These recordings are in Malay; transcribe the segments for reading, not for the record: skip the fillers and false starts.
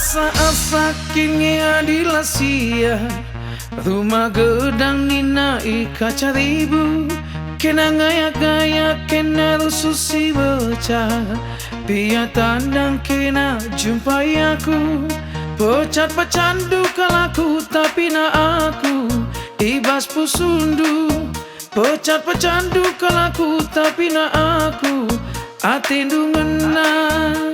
Asa-asa kini adilah sia Rumah gedang nina ika caribu Kena gaya-gaya kena rususi bocah Biar tandang kena jumpai aku Pecat pecandu kalaku tapi nak aku Ibas pusundu Pecat pecandu kalaku tapi nak aku Atindu menang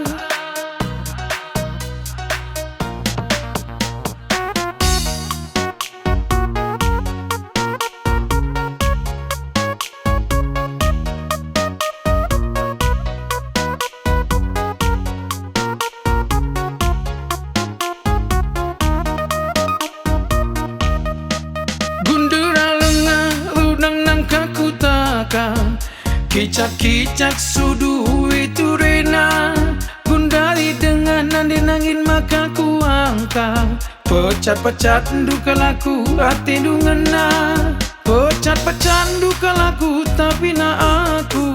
Kicak-kicak sudu itu rena Gundari dengan nandi nangin maka ku angka Pecat-pecat duka laku hati dungena Pecat-pecat duka laku tapi na aku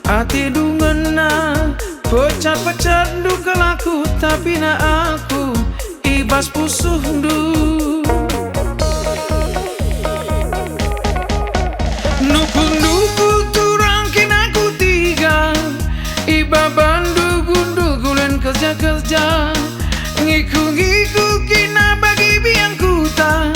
hati dungena Pecat-pecat duka laku tapi na aku ibas pusuh du Nukul-nukul Iba bandu gundul gulen kerja-kerja Ngiku-ngiku kina bagi biang kuta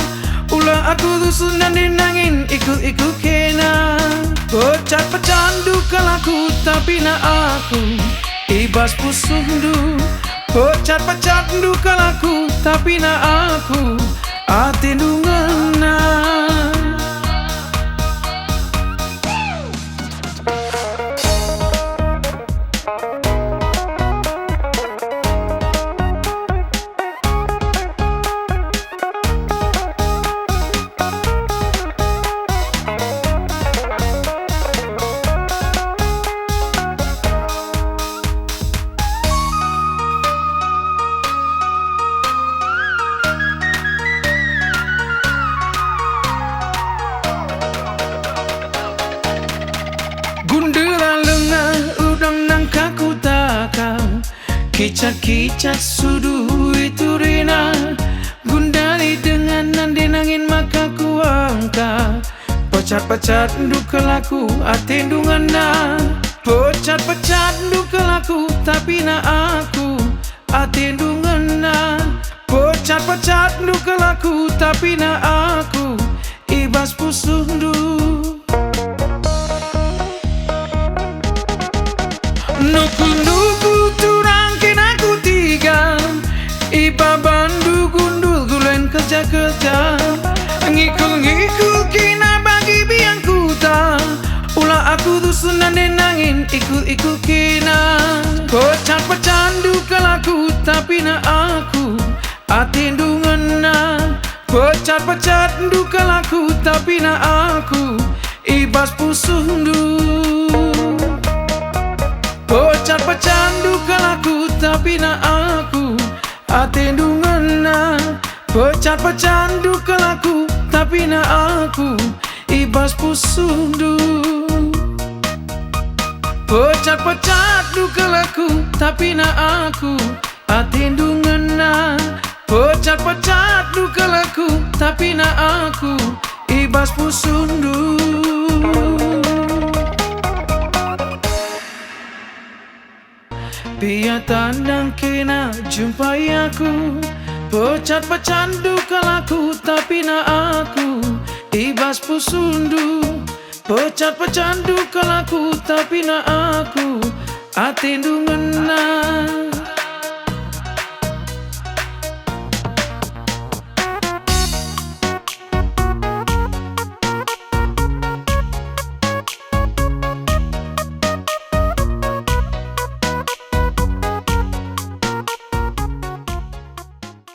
Ulah aku rusun dan dinangin ikut-ikut kena Pecat-pecat duka laku tapi nak aku Ibas pusuh du Pecat-pecat duka laku tapi nak aku Hati dungena Kicak-kicak sudu itu rena Gundari dengan nandi nangin maka ku angka Pecat-pecat duka laku hati dungena Pecat-pecat duka laku tapi nak aku hati dungena Pecat-pecat duka laku tapi nak aku ibas pusuh du Nukul-nukul turang kena ku tiga Iba bandu gundul gulen kerja-kerja Ngikul-ngikul kena bagi biang kuta Ulah aku dusun dan denangin ikut-ikut kena Pecat-pecat duka laku tapi nak aku hati dungena Pecat-pecat duka laku tapi nak aku ibas pusuh du Pecat-pecat duka laku tapi nak aku hati dungena Pecat-pecat duka laku tapi nak aku ibas pusuh du Pecat-pecat duka laku tapi nak aku hati dungena Pecat-pecat duka laku tapi nak aku ibas pusuh du Biar tandang kena jumpai aku Pecat-pecat duka laku tapi nak aku ibas pusundu Pecat-pecat duka laku tapi nak aku hati dungena